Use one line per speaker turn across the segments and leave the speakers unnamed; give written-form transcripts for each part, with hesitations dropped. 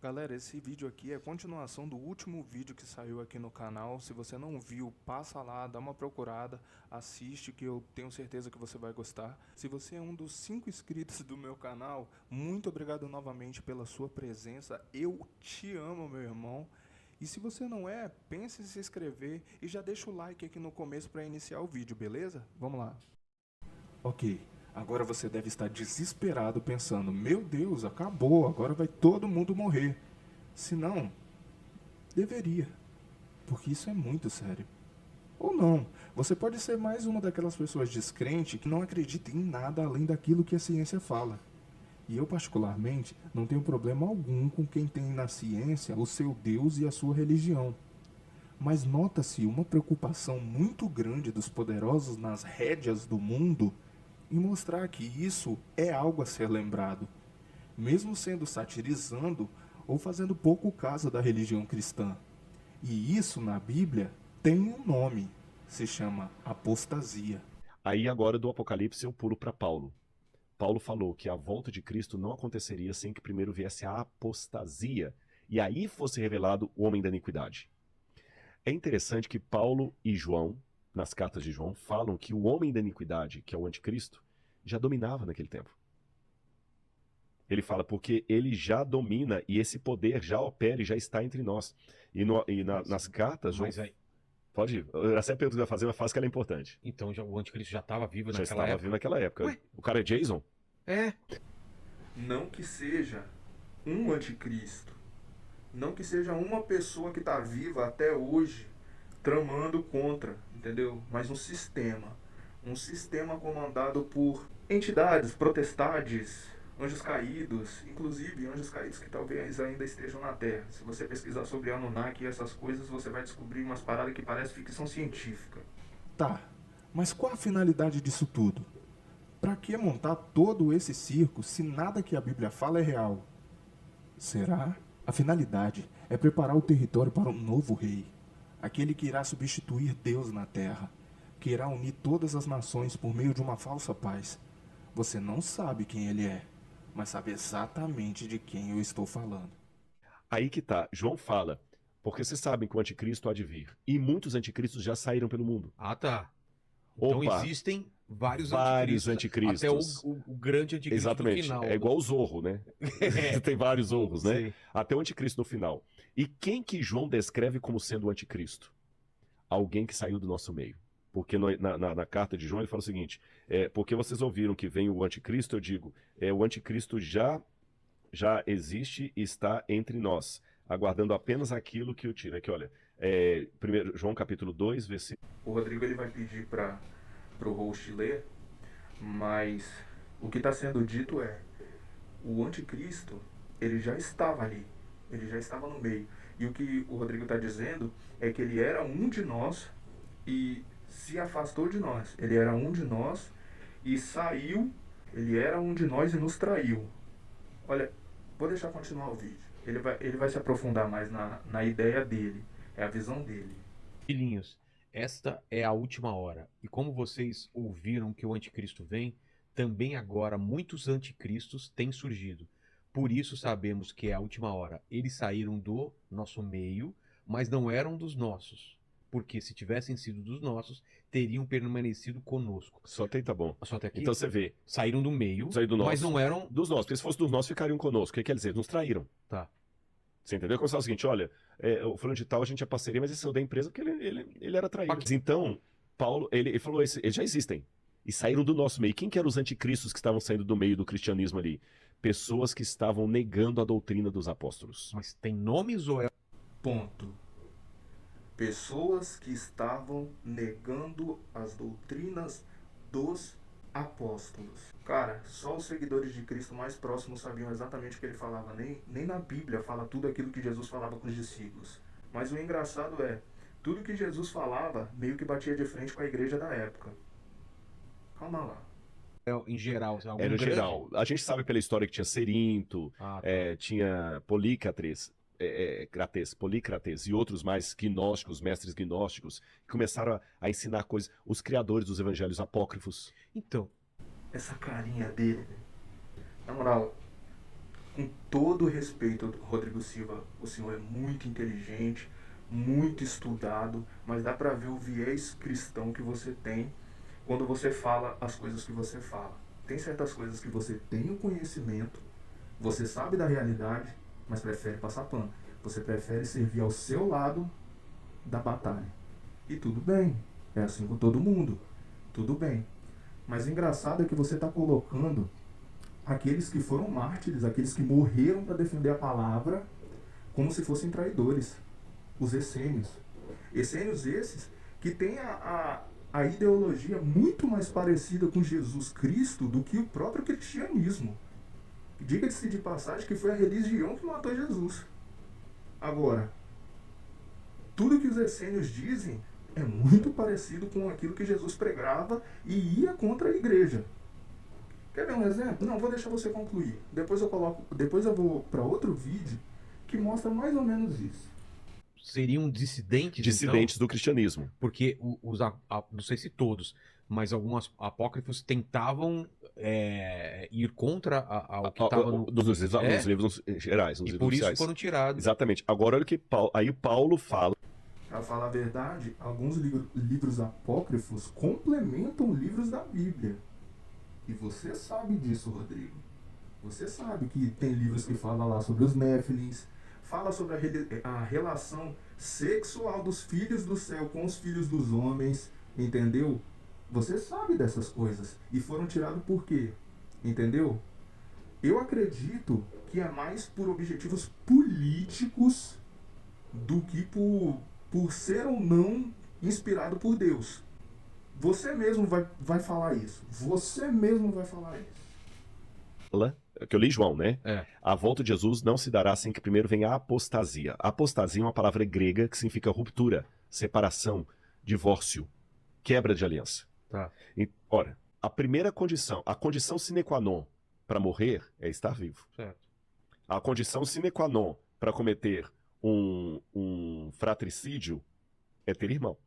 Galera, esse vídeo aqui é a continuação do último vídeo que saiu aqui no canal. Se você não viu, passa lá, dá uma procurada, assiste que eu tenho certeza que você vai gostar. Se você é um dos 5 inscritos do meu canal, muito obrigado novamente pela sua presença. Eu te amo, meu irmão. E se você não é, pense em se inscrever e já deixa o like aqui no começo para iniciar o vídeo, beleza? Vamos lá. Ok, agora você deve estar desesperado pensando, meu Deus, acabou, agora vai todo mundo morrer. Se não, deveria, porque isso é muito sério. Ou não, você pode ser mais uma daquelas pessoas descrentes que não acredita em nada além daquilo que a ciência fala. E eu, particularmente, não tenho problema algum com quem tem na ciência o seu Deus e a sua religião. Mas nota-se uma preocupação muito grande dos poderosos nas rédeas do mundo em mostrar que isso é algo a ser lembrado, mesmo sendo satirizando ou fazendo pouco caso da religião cristã. E isso na Bíblia tem um nome, se chama apostasia.
Aí agora do Apocalipse eu pulo para Paulo. Paulo falou que a volta de Cristo não aconteceria sem que primeiro viesse a apostasia e aí fosse revelado o homem da iniquidade. É interessante que Paulo e João, nas cartas de João, falam que o homem da iniquidade, que é o anticristo, já dominava naquele tempo. Ele fala porque ele já domina e esse poder já opera e já está entre nós. Nas cartas, João...
Mas aí,
Pode ir. Essa é a pergunta que eu ia fazer, mas faz que ela é importante.
então o anticristo já estava vivo
Já
naquela
estava
época?
vivo naquela época.
Ué?
O cara é Jason?
É.
Não que seja um anticristo, não que seja uma pessoa que está viva até hoje tramando contra, entendeu? Mas um sistema comandado por entidades, protestades, anjos caídos, inclusive anjos caídos que talvez ainda estejam na Terra. Se você pesquisar sobre Anunnaki e essas coisas, você vai descobrir umas paradas que parecem ficção científica. Tá, mas qual a finalidade disso tudo? Pra que montar todo esse circo se nada que a Bíblia fala é real? Será? A finalidade é preparar o território para um novo rei, aquele que irá substituir Deus na terra, que irá unir todas as nações por meio de uma falsa paz. Você não sabe quem ele é, mas sabe exatamente de quem eu estou falando.
Aí que tá. João fala, porque vocês sabem que o anticristo há de vir. E muitos anticristos já saíram pelo mundo.
Ah, tá. Então
Opa,
existem vários
vários
anticristos. Até o
anticristos.
grande anticristo
Exatamente.
do final.
É igual o Zorro, né? Tem vários Zorros, né?
Sei.
Até o anticristo no final. E quem que João descreve como sendo o anticristo? Alguém que saiu do nosso meio. Porque na carta de João ele fala o seguinte, porque vocês ouviram que vem o anticristo, eu digo, o anticristo já existe e está entre nós, aguardando apenas aquilo que o tira. Aqui, olha, 1 João capítulo 2, versículo...
O Rodrigo ele vai pedir para o host ler, mas o que está sendo dito é, o anticristo, ele já estava ali, ele já estava no meio. E o que o Rodrigo está dizendo é que ele era um de nós e se afastou de nós. Ele era um de nós e saiu, ele era um de nós e nos traiu. Olha, vou deixar continuar o vídeo. Ele vai se aprofundar mais na ideia dele, é a visão dele.
Filhinhos, esta é a última hora. E como vocês ouviram que o anticristo vem, também agora muitos anticristos têm surgido. Por isso sabemos que é a última hora. Eles saíram do nosso meio, mas não eram dos nossos. Porque se tivessem sido dos nossos, teriam permanecido conosco.
Só até aí tá bom.
Só até aqui?
Então você vê,
Saíram do meio,
saiu do nosso,
mas não eram...
dos nossos, porque se fosse dos nossos ficariam conosco. O que quer dizer? Nos traíram.
Tá.
Você entendeu? Como se fala o seguinte, olha, o fulano de tal, a gente é parceria, mas esse saiu da empresa porque ele era traído. Então, Paulo, ele falou, eles já existem. E saíram do nosso meio. Quem que eram os anticristos que estavam saindo do meio do cristianismo ali? Pessoas que estavam negando a doutrina dos apóstolos.
Mas tem nomes ou é...
Ponto. Pessoas que estavam negando as doutrinas dos apóstolos. Cara, só os seguidores de Cristo mais próximos sabiam exatamente o que ele falava. Nem na Bíblia fala tudo aquilo que Jesus falava com os discípulos. Mas o engraçado é, tudo que Jesus falava meio que batia de frente com a igreja da época. Calma lá.
em geral? Algum
Era
grande?
geral. A gente sabe pela história que tinha Cerinto,
Ah, tá.
tinha Polícrates e outros mais gnósticos, mestres gnósticos, que começaram a ensinar coisas, os criadores dos evangelhos apócrifos.
Então,
Essa carinha dele, na moral, Com todo respeito, Rodrigo Silva, o senhor é muito inteligente, muito estudado, mas dá pra ver o viés cristão que você tem quando você fala as coisas que você fala. Tem certas coisas que você tem o conhecimento, você sabe da realidade, mas prefere passar pano. Você prefere servir ao seu lado da batalha. E tudo bem, é assim com todo mundo. Tudo bem. Mas o engraçado é que você está colocando aqueles que foram mártires, aqueles que morreram para defender a palavra, como se fossem traidores. Os essênios. Essênios esses que têm a ideologia muito mais parecida com Jesus Cristo do que o próprio cristianismo. Diga-se de passagem que foi a religião que matou Jesus. Agora, tudo que os essênios dizem é muito parecido com aquilo que Jesus pregava e ia contra a igreja. Quer ver um exemplo? Não, vou deixar você concluir. Depois eu vou para outro vídeo que mostra mais ou menos isso.
Seriam dissidentes,
Dissidentes
então?
do cristianismo.
Porque não sei se todos, mas alguns apócrifos tentavam ir contra o que estava
Nos livros gerais, nos
e
livros
por isso
oficiais.
foram tirados.
Exatamente. Agora olha o que aí Paulo fala.
Para falar a verdade, alguns livros apócrifos complementam livros da Bíblia. E você sabe disso, Rodrigo. Você sabe que tem livros que falam lá sobre os Néfilins, fala sobre a relação sexual dos filhos do céu com os filhos dos homens, entendeu? Você sabe dessas coisas. E foram tirados por quê? Entendeu? Eu acredito que é mais por objetivos políticos do que por ser ou não inspirado por Deus. Você mesmo vai falar isso. Você mesmo vai falar isso.
Que eu li João, né?
É.
A volta de Jesus não se dará sem que primeiro venha a apostasia. Apostasia é uma palavra grega que significa ruptura, separação, divórcio, quebra de aliança.
Tá.
Ora, a primeira condição, a condição sine qua non para morrer é estar vivo.
Certo.
A condição sine qua non para cometer um fratricídio é ter irmão.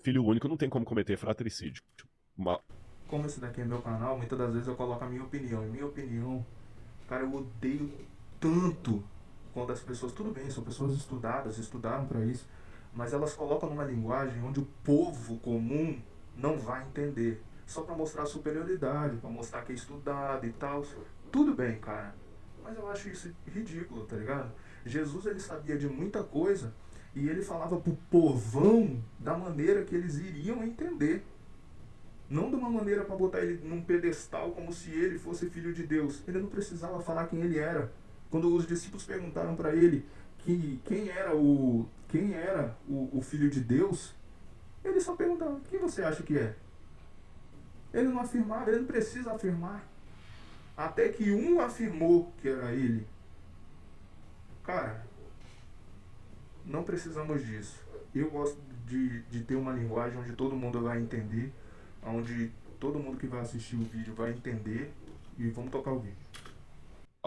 Filho único não tem como cometer fratricídio.
Como esse daqui é meu canal, muitas das vezes eu coloco a minha opinião. Em minha opinião, cara, eu odeio tanto quando as pessoas, tudo bem, são pessoas estudadas, estudaram para isso, mas elas colocam numa linguagem onde o povo comum não vai entender. Só para mostrar superioridade, para mostrar que é estudado e tal. Tudo bem, cara. Mas eu acho isso ridículo, tá ligado? Jesus, ele sabia de muita coisa e ele falava pro povão da maneira que eles iriam entender. Não de uma maneira para botar ele num pedestal como se ele fosse filho de Deus. Ele não precisava falar quem ele era. Quando os discípulos perguntaram para ele quem era o filho de Deus, ele só perguntava: quem você acha que é? Ele não afirmava, ele não precisa afirmar. Até que um afirmou que era ele. Cara, não precisamos disso. Eu gosto de ter uma linguagem onde todo mundo vai entender, onde todo mundo que vai assistir o vídeo vai entender, e vamos tocar o vídeo.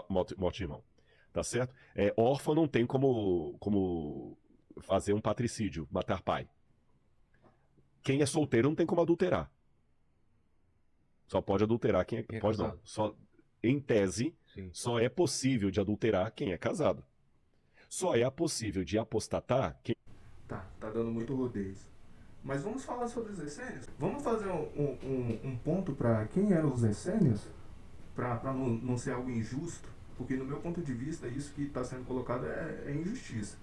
Morte de irmão. Tá certo? Órfão não tem como fazer um patricídio, matar pai. Quem é solteiro não tem como adulterar. Só pode adulterar quem é pode
casado.
Não. Só, em tese,
Sim.
só é possível de adulterar quem é casado. Só é possível de apostatar quem...
Tá dando muito rodeio. Mas vamos falar sobre os essênios? Vamos fazer um ponto para quem eram os essênios? Para não ser algo injusto? Porque no meu ponto de vista, isso que está sendo colocado é injustiça.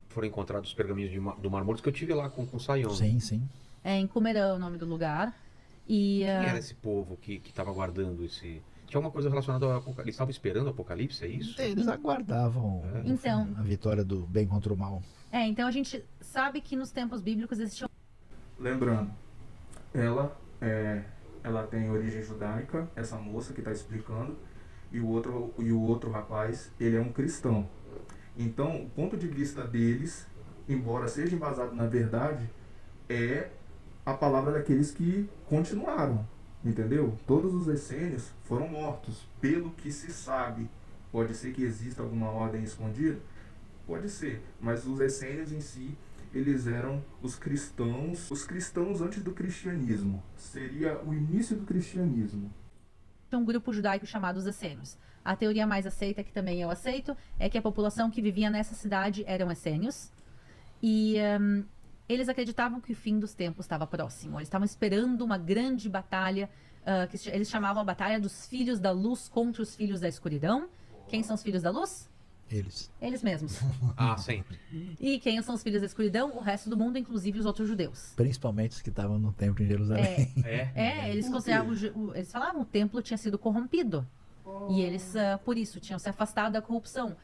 Foram encontrados os pergaminhos do Mar Morto que eu tive lá com o Sayão.
Sim.
Em Cumerã é o nome do lugar. E,
Quem era esse povo que estava aguardando esse... Tinha alguma coisa relacionada ao Apocalipse? Eles estavam esperando o Apocalipse, é isso?
Eles aguardavam
Então.
a vitória do bem contra o mal.
então a gente sabe que nos tempos bíblicos existiam...
Lembrando, ela tem origem judaica, essa moça que está explicando, e o outro rapaz, ele é um cristão. Então, o ponto de vista deles, embora seja embasado na verdade, é a palavra daqueles que continuaram, entendeu? Todos os essênios foram mortos, pelo que se sabe. Pode ser que exista alguma ordem escondida? Pode ser, mas os essênios em si, eles eram os cristãos antes do cristianismo. Seria o início do cristianismo.
um grupo judaico chamado os essênios. A teoria mais aceita, que também eu aceito, é que a população que vivia nessa cidade eram essênios. E eles acreditavam que o fim dos tempos estava próximo. Eles estavam esperando uma grande batalha, que eles chamavam a Batalha dos Filhos da Luz contra os Filhos da Escuridão. Quem são os Filhos da Luz?
Eles.
Eles mesmos.
Ah, sempre.
E quem são os Filhos da Escuridão? O resto do mundo, inclusive os outros judeus.
Principalmente os que estavam no templo em Jerusalém.
Eles consideravam, eles falavam que o templo tinha sido corrompido. E eles, por isso, tinham se afastado da corrupção.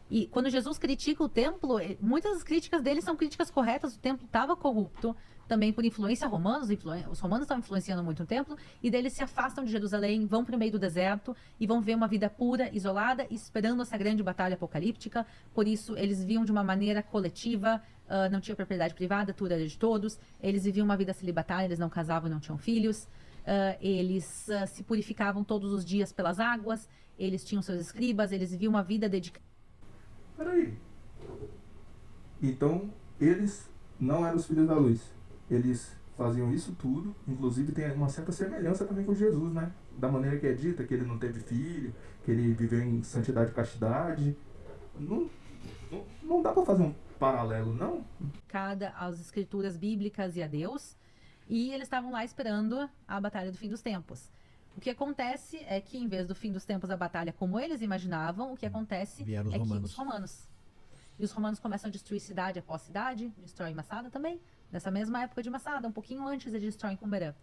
E quando Jesus critica o templo, muitas das críticas dele são críticas corretas. O templo estava corrupto, também por influência romana. Os romanos estavam influenciando muito o templo. E daí eles se afastam de Jerusalém, vão para o meio do deserto e vão ver uma vida pura, isolada, esperando essa grande batalha apocalíptica. Por isso, eles viviam de uma maneira coletiva, não tinha propriedade privada, tudo era de todos. Eles viviam uma vida celibatária, eles não casavam, não tinham filhos. Eles se purificavam todos os dias pelas águas. Eles tinham seus escribas, eles viviam uma vida dedicada.
Peraí. Então, eles não eram os filhos da luz. Eles faziam isso tudo. Inclusive, tem uma certa semelhança também com Jesus, né? Da maneira que é dita, que ele não teve filho, que ele viveu em santidade e castidade. Não dá pra fazer um paralelo, não?
Às escrituras bíblicas e a Deus. E eles estavam lá esperando a batalha do fim dos tempos. O que acontece é que, em vez do fim dos tempos, a batalha como eles imaginavam, o que acontece é que os romanos. E os romanos começam a destruir cidade após cidade, destroem Massada também, nessa mesma época de Massada, um pouquinho antes eles destroem Qumran.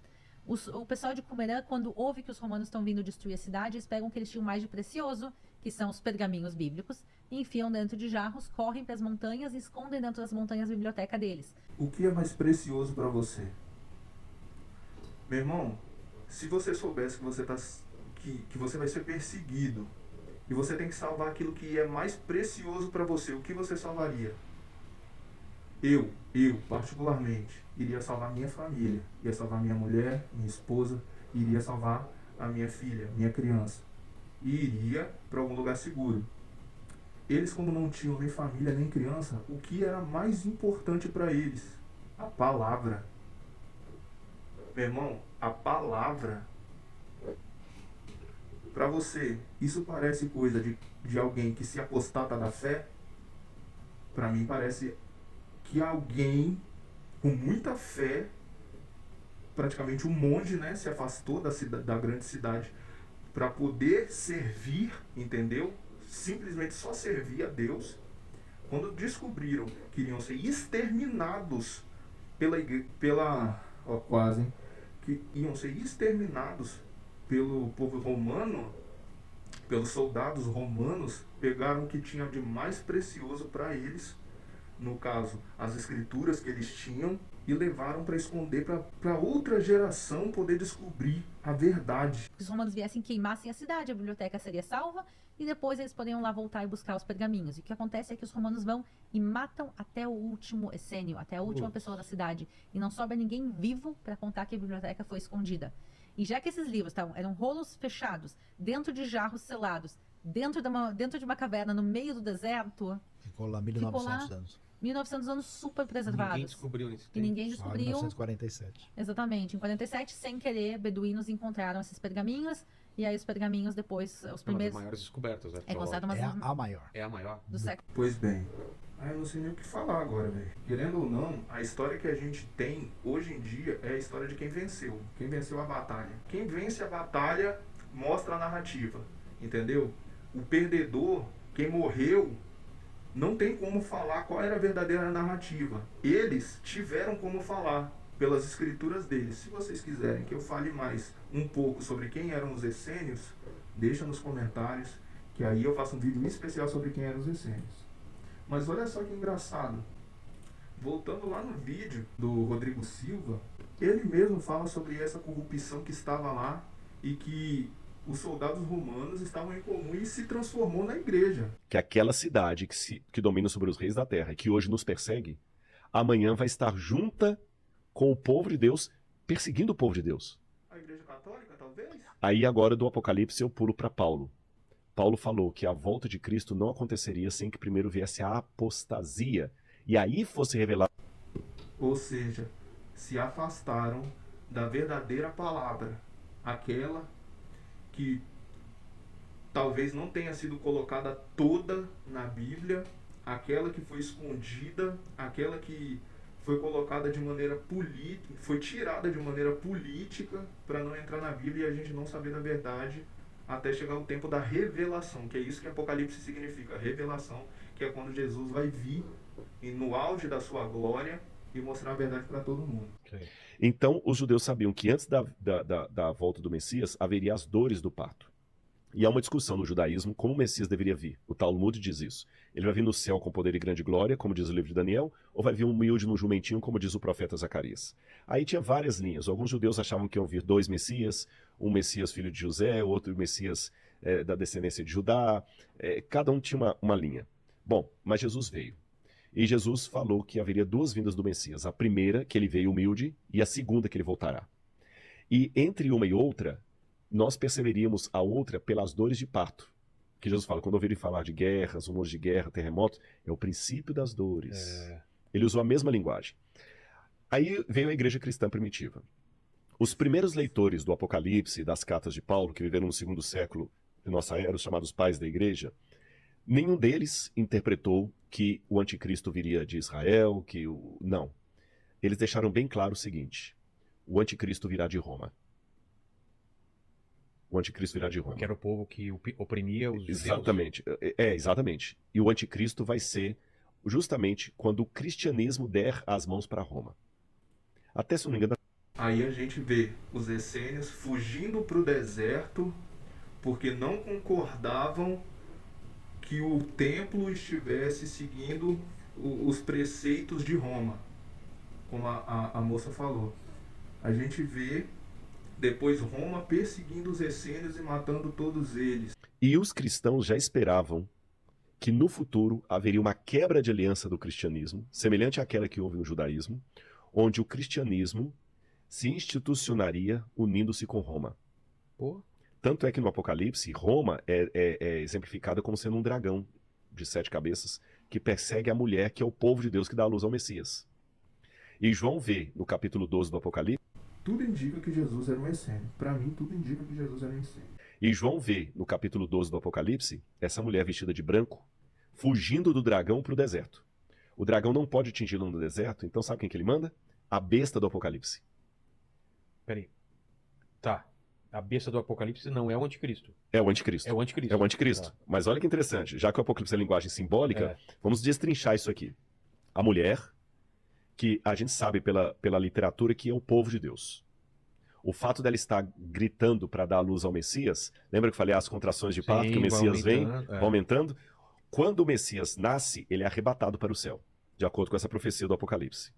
O pessoal de Qumran, quando ouve que os romanos estão vindo destruir a cidade, eles pegam o que eles tinham mais de precioso, que são os pergaminhos bíblicos, e enfiam dentro de jarros, correm para as montanhas e escondem dentro das montanhas a biblioteca deles.
O que é mais precioso para você? Meu irmão, se você soubesse que você vai ser perseguido e você tem que salvar aquilo que é mais precioso para você, o que você salvaria? Eu, particularmente, iria salvar minha família, iria salvar minha mulher, minha esposa, iria salvar a minha filha, minha criança. E iria para algum lugar seguro. Eles, como não tinham nem família nem criança, o que era mais importante para eles? A palavra. Meu irmão, a palavra. Para você, isso parece coisa de alguém que se apostata da fé? Para mim parece que alguém com muita fé, praticamente um monge, né, se afastou da grande cidade para poder servir, entendeu? Simplesmente só servir a Deus. Quando descobriram que iriam ser exterminados que iam ser exterminados pelo povo romano, pelos soldados romanos, pegaram o que tinha de mais precioso para eles, no caso, as escrituras que eles tinham, e levaram para esconder para outra geração poder descobrir a verdade.
Se os romanos viessem, queimassem a cidade, a biblioteca seria salva, e depois eles poderiam lá voltar e buscar os pergaminhos. E o que acontece é que os romanos vão e matam até o último essênio, até a última pessoa da cidade, e não sobra ninguém vivo para contar que a biblioteca foi escondida. E já que esses livros eram rolos fechados, dentro de jarros selados, dentro de uma caverna no meio do deserto,
Ficou lá 1900 anos.
1900 anos super preservados.
Ninguém descobriu nesse tempo.
E ninguém descobriu.
1947.
Exatamente. Em 47, sem querer, beduínos encontraram esses pergaminhos. E aí os pergaminhos depois, os primeiros...
Uma das maiores descobertas,
É considerado uma
A maior.
É a maior.
do século.
Pois bem, eu não sei nem o que falar agora, velho. Querendo ou não, a história que a gente tem hoje em dia é a história de quem venceu. Quem venceu a batalha. Quem vence a batalha mostra a narrativa, entendeu? O perdedor, quem morreu, não tem como falar qual era a verdadeira narrativa. Eles tiveram como falar pelas escrituras deles. Se vocês quiserem que eu fale mais um pouco sobre quem eram os essênios, deixa nos comentários, que aí eu faço um vídeo especial sobre quem eram os essênios. Mas olha só que engraçado. Voltando lá no vídeo do Rodrigo Silva, ele mesmo fala sobre essa corrupção que estava lá e que os soldados romanos estavam em comum e se transformou na igreja.
Que aquela cidade que domina sobre os reis da terra, que hoje nos persegue, amanhã vai estar junta com o povo de Deus, perseguindo o povo de Deus.
A igreja católica, talvez?
Aí agora do Apocalipse eu pulo para Paulo. Paulo falou que a volta de Cristo não aconteceria sem que primeiro viesse a apostasia, e aí fosse revelado.
Ou seja, se afastaram da verdadeira palavra, aquela que talvez não tenha sido colocada toda na Bíblia, aquela que foi escondida, aquela que foi colocada de maneira política, foi tirada de maneira política para não entrar na Bíblia e a gente não saber da verdade até chegar o tempo da revelação, que é isso que Apocalipse significa, revelação, que é quando Jesus vai vir e no auge da sua glória e mostrar a verdade para todo mundo.
Então, os judeus sabiam que antes da volta do Messias haveria as dores do parto. E há uma discussão no judaísmo como o Messias deveria vir. O Talmud diz isso. Ele vai vir no céu com poder e grande glória, como diz o livro de Daniel, ou vai vir humilde num jumentinho, como diz o profeta Zacarias. Aí tinha várias linhas. Alguns judeus achavam que iam vir 2 Messias, um Messias filho de José, outro Messias da descendência de Judá. Cada um tinha uma linha. Bom, mas Jesus veio. E Jesus falou que haveria 2 vindas do Messias. A primeira, que ele veio humilde, e a segunda, que ele voltará. E entre uma e outra, nós perceberíamos a outra pelas dores de parto. Que Jesus fala, quando ouvirem falar de guerras, rumores de guerra, terremotos, é o princípio das dores. Ele usou a mesma linguagem. Aí veio a igreja cristã primitiva. Os primeiros leitores do Apocalipse, das cartas de Paulo, que viveram no 2º século de nossa era, os chamados pais da igreja, nenhum deles interpretou que o anticristo viria de Israel, não. Eles deixaram bem claro o seguinte, o anticristo virá de Roma. O anticristo virá de Roma.
Que era o povo que oprimia os judeus.
Exatamente. Exatamente. E o anticristo vai ser justamente quando o cristianismo der as mãos para Roma. Até, se não me engano...
Aí a gente vê os essênios fugindo para o deserto porque não concordavam que o templo estivesse seguindo os preceitos de Roma, como a moça falou. A gente vê depois Roma perseguindo os essênios e matando todos eles.
E os cristãos já esperavam que no futuro haveria uma quebra de aliança do cristianismo, semelhante àquela que houve no judaísmo, onde o cristianismo se institucionaria unindo-se com Roma.
Pô.
Tanto é que no Apocalipse, Roma é exemplificada como sendo um dragão de 7 cabeças que persegue a mulher, que é o povo de Deus que dá a luz ao Messias. E João vê, no capítulo 12 do Apocalipse,
tudo indica que Jesus era um essênio. Para mim, tudo indica que Jesus era um essênio.
E João vê, no capítulo 12 do Apocalipse, essa mulher vestida de branco, fugindo do dragão para o deserto. O dragão não pode atingi-la no deserto, então sabe quem que ele manda? A besta do Apocalipse.
Peraí. Tá. A besta do Apocalipse não é o anticristo.
É o anticristo.
É o anticristo.
É o anticristo.
Tá.
Mas olha que interessante. Já que o Apocalipse é linguagem simbólica, vamos destrinchar isso aqui. A mulher, que a gente sabe pela literatura que é o povo de Deus. O fato dela estar gritando para dar a luz ao Messias, lembra que eu falei as contrações de parto, que o Messias vem, vai aumentando? Quando o Messias nasce, ele é arrebatado para o céu, de acordo com essa profecia do Apocalipse.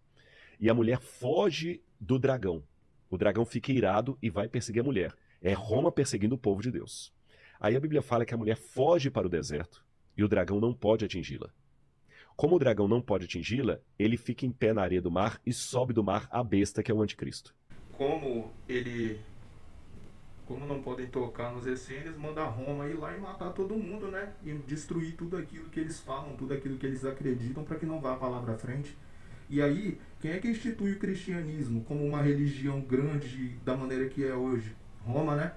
E a mulher foge do dragão. O dragão fica irado e vai perseguir a mulher. É Roma perseguindo o povo de Deus. Aí a Bíblia fala que a mulher foge para o deserto e o dragão não pode atingi-la. Como o dragão não pode atingi-la, ele fica em pé na areia do mar e sobe do mar a besta, que é o anticristo.
Como não podem tocar nos essênios, manda Roma ir lá e matar todo mundo, né? E destruir tudo aquilo que eles falam, tudo aquilo que eles acreditam, para que não vá a palavra à frente. E aí, quem é que institui o cristianismo como uma religião grande da maneira que é hoje? Roma, né?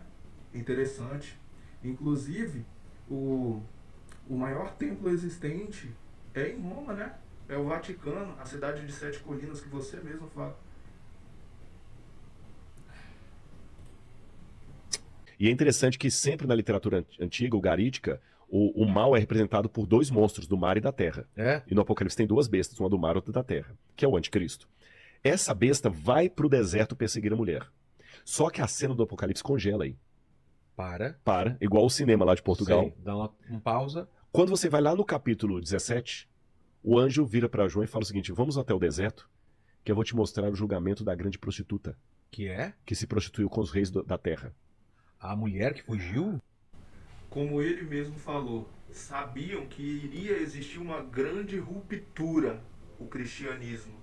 Interessante. Inclusive, o maior templo existente é em Roma, né? É o Vaticano, a cidade de 7 colinas que você mesmo fala.
E é interessante que sempre na literatura antiga, ugarítica, o mal é representado por 2 monstros, do mar e da terra. E no Apocalipse tem 2 bestas, uma do mar e outra da terra, que é o anticristo. Essa besta vai para o deserto perseguir a mulher. Só que a cena do Apocalipse congela aí. Para, igual o cinema lá de Portugal.
Sei, dá uma pausa.
Quando você vai lá no capítulo 17, o anjo vira para João e fala o seguinte, vamos até o deserto, que eu vou te mostrar o julgamento da grande prostituta.
Que é?
Que se prostituiu com os reis da terra.
A mulher que fugiu?
Como ele mesmo falou, sabiam que iria existir uma grande ruptura, o cristianismo.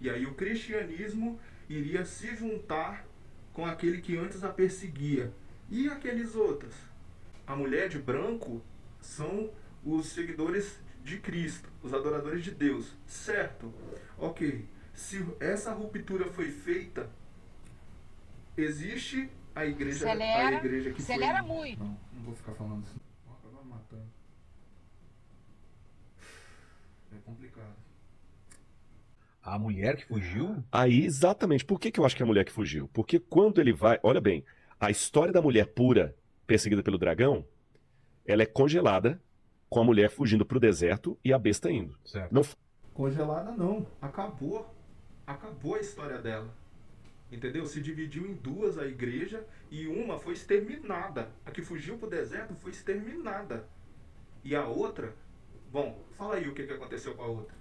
E aí o cristianismo iria se juntar com aquele que antes a perseguia. E aqueles outros? A mulher de branco são os seguidores de Cristo, os adoradores de Deus, certo? Ok, se essa ruptura foi feita, existe a igreja,
Acelera,
a igreja que
acelera
foi...
muito.
Não vou ficar falando assim. Vou acabar matando. É complicado.
A mulher que fugiu?
Aí, exatamente, por que eu acho que é a mulher que fugiu? Porque quando ele vai, olha bem, a história da mulher pura perseguida pelo dragão, ela é congelada com a mulher fugindo pro deserto e a besta indo.
Certo.
Não
Congelada não. Acabou. Acabou a história dela. Entendeu? Se dividiu em duas a igreja e uma foi exterminada. A que fugiu pro deserto foi exterminada. E a outra... Bom, fala aí o que aconteceu com a outra.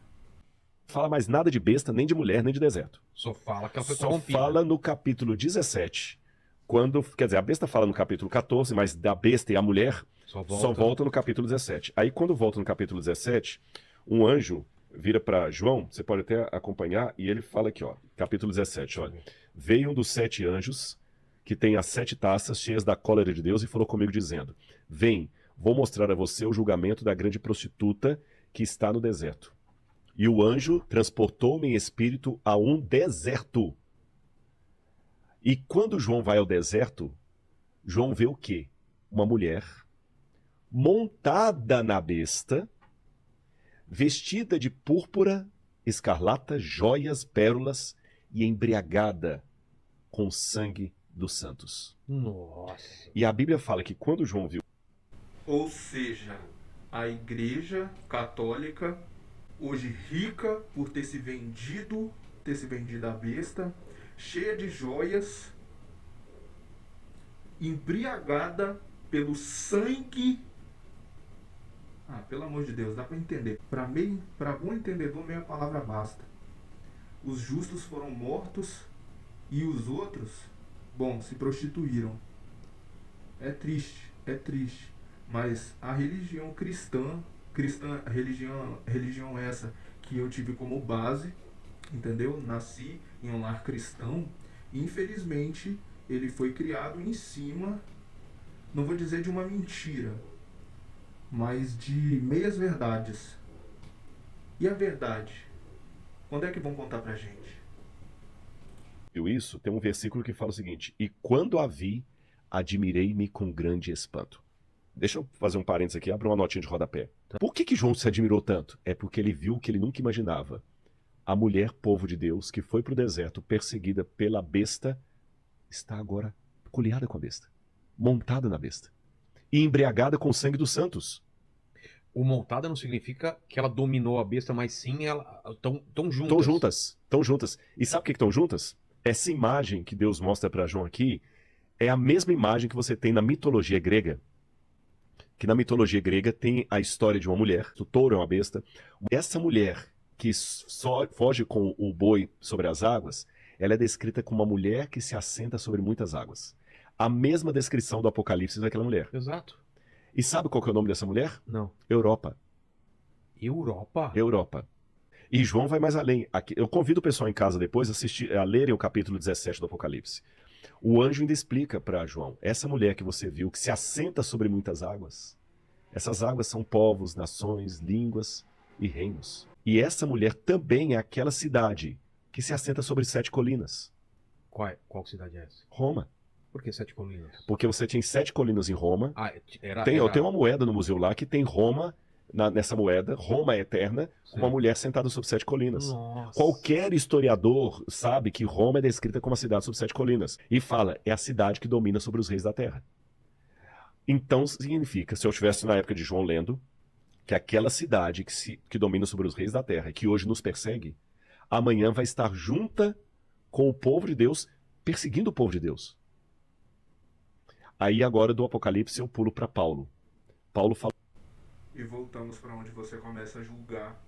fala mais nada de besta, nem de mulher, nem de deserto.
Só fala que ela foi
Só
corrompida.
fala no capítulo 17, quando, quer dizer, a besta fala no capítulo 14, mas da besta e a mulher
Só
só volta no capítulo 17. Aí quando volta no capítulo 17, um anjo vira para João, você pode até acompanhar, e ele fala aqui, ó, capítulo 17, olha. Veio um dos 7 anjos, que tem as 7 taças cheias da cólera de Deus, e falou comigo dizendo, vem, vou mostrar a você o julgamento da grande prostituta que está no deserto. E o anjo transportou-me em espírito a um deserto. E quando João vai ao deserto, João vê o quê? Uma mulher montada na besta, vestida de púrpura, escarlata, joias, pérolas e embriagada com sangue dos santos.
Nossa.
E a Bíblia fala que quando João viu...
Ou seja, a igreja católica, hoje rica por ter se vendido à besta, cheia de joias, embriagada pelo sangue. Ah, pelo amor de Deus, dá para entender. Para bom entendedor, meia palavra basta. Os justos foram mortos e os outros, bom, se prostituíram. É triste, é triste. Mas a religião cristã, religião essa que eu tive como base, entendeu? Nasci em um lar cristão, e infelizmente ele foi criado em cima, não vou dizer de uma mentira, mas de meias verdades. E a verdade? Quando é que vão contar pra gente?
Viu isso? Tem um versículo que fala o seguinte, e quando a vi, admirei-me com grande espanto. Deixa eu fazer um parênteses aqui, abra uma notinha de rodapé. Por que João se admirou tanto? É porque ele viu o que ele nunca imaginava. A mulher, povo de Deus, que foi para o deserto perseguida pela besta, está agora colhada com a besta, montada na besta e embriagada com o sangue dos santos.
O montada não significa que ela dominou a besta, mas sim ela tão juntas.
Estão juntas, estão juntas. E sabe por que estão juntas? Essa imagem que Deus mostra para João aqui é a mesma imagem que você tem na mitologia grega. Que na mitologia grega tem a história de uma mulher, o touro é uma besta. Essa mulher que só foge com o boi sobre as águas, ela é descrita como uma mulher que se assenta sobre muitas águas. A mesma descrição do Apocalipse daquela mulher.
Exato.
E sabe qual que é o nome dessa mulher?
Não.
Europa.
Europa?
Europa. E João vai mais além. Aqui, eu convido o pessoal em casa depois a lerem o capítulo 17 do Apocalipse. O anjo ainda explica para João, essa mulher que você viu, que se assenta sobre muitas águas, essas águas são povos, nações, línguas e reinos. E essa mulher também é aquela cidade que se assenta sobre 7 colinas.
Qual cidade é essa?
Roma.
Por que 7 colinas?
Porque você tem 7 colinas em Roma.
Ah,
Tem uma moeda no museu lá que tem Roma, nessa moeda, Roma é eterna,
Sim.
uma mulher sentada sobre 7 colinas.
Nossa.
Qualquer historiador sabe que Roma é descrita como uma cidade sobre 7 colinas. E fala, é a cidade que domina sobre os reis da terra. Então significa, se eu estivesse na época de João lendo, que aquela cidade que domina sobre os reis da terra, que hoje nos persegue, amanhã vai estar junta com o povo de Deus, perseguindo o povo de Deus. Aí agora do Apocalipse eu pulo para Paulo. Paulo fala...
E voltamos para onde você começa a julgar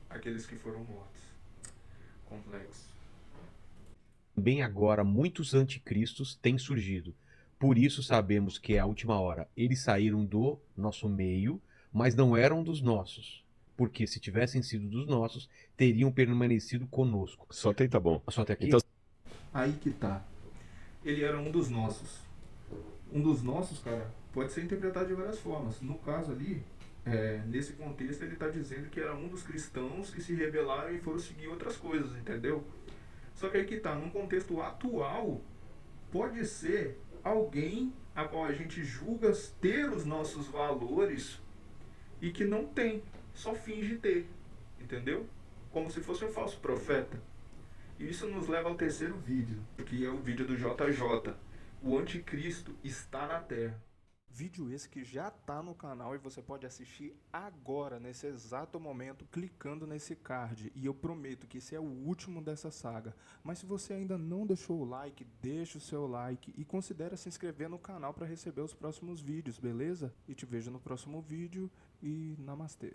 aqueles que foram mortos. Complexo.
Bem agora, muitos anticristos têm surgido. Por isso sabemos que é a última hora. Eles saíram do nosso meio, mas não eram dos nossos. Porque se tivessem sido dos nossos, teriam permanecido conosco.
Só tem, tá bom.
Só até aqui?
Então,
Aí que tá. Ele era um dos nossos. Um dos nossos, cara, pode ser interpretado de várias formas. No caso ali, nesse contexto, ele está dizendo que era um dos cristãos que se rebelaram e foram seguir outras coisas, entendeu? Só que aí que tá, num contexto atual, pode ser alguém a qual a gente julga ter os nossos valores e que não tem, só finge ter, entendeu? Como se fosse um falso profeta. E isso nos leva ao terceiro vídeo, que é o vídeo do JJ. O anticristo está na Terra. Vídeo esse que já está no canal e você pode assistir agora, nesse exato momento, clicando nesse card. E eu prometo que esse é o último dessa saga. Mas se você ainda não deixou o like, deixa o seu like e considere se inscrever no canal para receber os próximos vídeos, beleza? E te vejo no próximo vídeo e namastê.